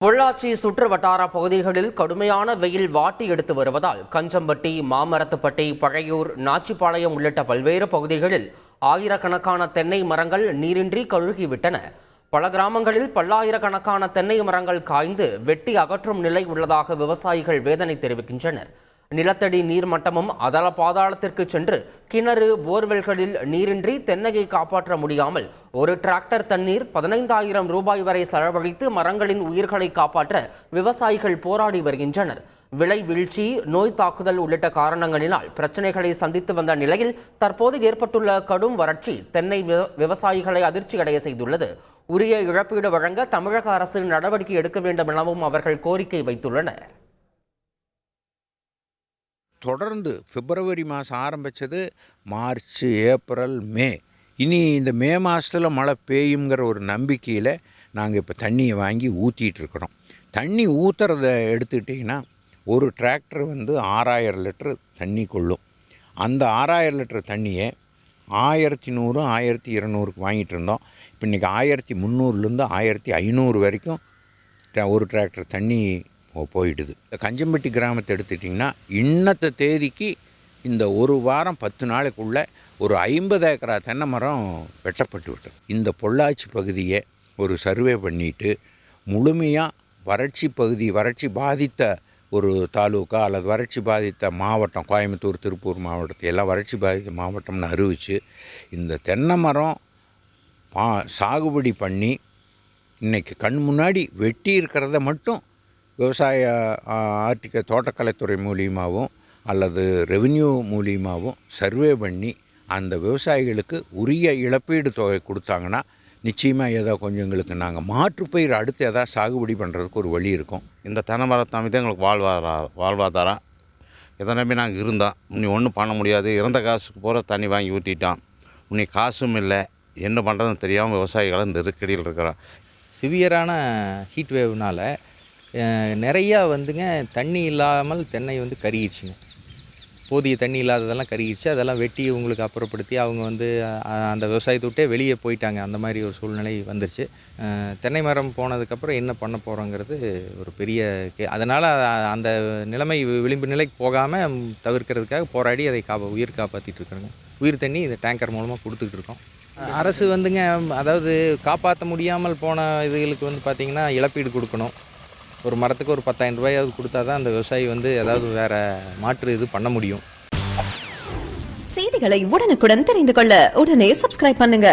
பொள்ளாச்சி சுற்று வட்டார பகுதிகளில் கடுமையான வெயில் வாட்டி எடுத்து வருவதால் கஞ்சம்பட்டி, மாமரத்துப்பட்டி, பழையூர், நாச்சிபாளையம் உள்ளிட்ட பல்வேறு பகுதிகளில் ஆயிரக்கணக்கான தென்னை மரங்கள் நீரின்றி கழுகிவிட்டன. பல கிராமங்களில் பல்லாயிரக்கணக்கான தென்னை மரங்கள் காய்ந்து வெட்டி அகற்றும் நிலை உள்ளதாக விவசாயிகள் வேதனை தெரிவிக்கின்றனர். நிலத்தடி நீர் மட்டமும் அதல பாதாளத்திற்கு சென்று கிணறு, போர்வெல்களில் நீரின்றி தென்னையை காப்பாற்ற முடியாமல் ஒரு டிராக்டர் தண்ணீர் 15,000 ரூபாய் வரை செலவழித்து மரங்களின் உயிர்களை காப்பாற்ற விவசாயிகள் போராடி வருகின்றனர். விலை வீழ்ச்சி, நோய் தாக்குதல் உள்ளிட்ட காரணங்களினால் பிரச்சனைகளை சந்தித்து வந்த நிலையில் தற்போது ஏற்பட்டுள்ள கடும் வறட்சி தென்னை விவசாயிகளை அதிர்ச்சியடைய செய்துள்ளது. உரிய இழப்பீடு வழங்க தமிழக அரசு நடவடிக்கை எடுக்க வேண்டும் எனவும் அவர்கள் கோரிக்கை வைத்துள்ளனர். தொடர்ந்து பிப்ரவரி மாதம் ஆரம்பித்தது, மார்ச், ஏப்ரல், மே. இனி இந்த மே மாதத்தில் மழை பெய்யுங்கிற ஒரு நம்பிக்கையில் நாங்கள் இப்போ தண்ணியை வாங்கி ஊற்றிட்டுருக்குறோம். தண்ணி ஊற்றுறத எடுத்துக்கிட்டிங்கன்னா ஒரு டிராக்டர் 6000 லிட்டரு தண்ணி கொள்ளும். அந்த 6000 லிட்டர் தண்ணியை 1100, 1200க்கு வாங்கிட்டு இருந்தோம். இப்போ இன்றைக்கி 1300லேருந்து 1500 வரைக்கும் ஒரு டிராக்டர் தண்ணி போயிடுது. கஞ்சம்பட்டி கிராமத்தை எடுத்துக்கிட்டிங்கன்னா இன்னத்த தேதிக்கு இந்த ஒரு வாரம் 10 நாளைக்குள்ளே ஒரு 50 ஏக்கரா தென்னை மரம் வெட்டப்பட்டு விட்டது. இந்த பொள்ளாச்சி பகுதியை ஒரு சர்வே பண்ணிவிட்டு முழுமையாக வறட்சி பகுதி, வறட்சி பாதித்த ஒரு தாலுக்கா அல்லது வறட்சி பாதித்த மாவட்டம், கோயம்புத்தூர், திருப்பூர் மாவட்டத்தை எல்லாம் வறட்சி பாதித்த மாவட்டம்னு அறிவித்து இந்த தென்னை மரம் சாகுபடி பண்ணி இன்றைக்கி கண் முன்னாடி வெட்டி இருக்கிறத மட்டும் விவசாய ஆர்டிக்க தோட்டக்கலைத்துறை மூலியமாகவும் அல்லது ரெவென்யூ மூலியமாகவும் சர்வே பண்ணி அந்த விவசாயிகளுக்கு உரிய இழப்பீடு தொகை கொடுத்தாங்கன்னா நிச்சயமாக ஏதோ கொஞ்சம் எங்களுக்கு நாங்கள் மாற்றுப்பயிர் அடுத்து எதாவது சாகுபடி பண்ணுறதுக்கு ஒரு வழி இருக்கும். இந்த தென்னை மரத்தை அமைத்து எங்களுக்கு வாழ்வாதாரம் இதை நம்பி நாங்கள் இருந்தோம். இன்னும் ஒன்றும் பண்ண முடியாது. இறந்த காசுக்கு போகிற தண்ணி வாங்கி ஊற்றிட்டோம். இன்னும் காசும் இல்லை. என்ன பண்ணுறதுன்னு தெரியாமல் விவசாயிகளும் நெருக்கடியில் இருக்கிறோம். சிவியரான ஹீட் வேவ்னால் நிறையா தண்ணி இல்லாமல் தென்னை கருகிடுச்சுங்க. போதிய தண்ணி இல்லாததெல்லாம் கருகிடுச்சு. அதெல்லாம் வெட்டி உங்களுக்கு அப்புறப்படுத்தி அவங்க அந்த விவசாயத்தை விட்டே வெளியே போயிட்டாங்க. அந்த மாதிரி ஒரு சூழ்நிலை வந்துருச்சு. தென்னை மரம் போனதுக்கப்புறம் என்ன பண்ண போகிறோங்கிறது ஒரு பெரிய அதனால் அந்த நிலைமை விளிம்பு நிலைக்கு போகாமல் தவிர்க்கிறதுக்காக போராடி அதை உயிர் காப்பாற்றிட்டு இருக்கிறோங்க. உயிர் தண்ணி இந்த டேங்கர் மூலமாக கொடுத்துக்கிட்டு இருக்கோம். அரசு அதாவது காப்பாற்ற முடியாமல் போன இதுகளுக்கு பார்த்திங்கன்னா இழப்பீடு கொடுக்கணும். ஒரு மரத்துக்கு ஒரு 10,000 ரூபாயாவது கொடுத்தா தான் அந்த விவசாயி ஏதாவது வேற மாற்று இது பண்ண முடியும். செய்திகளை உடனுக்குடன் தெரிந்து கொள்ள உடனே சப்ஸ்கிரைப் பண்ணுங்க.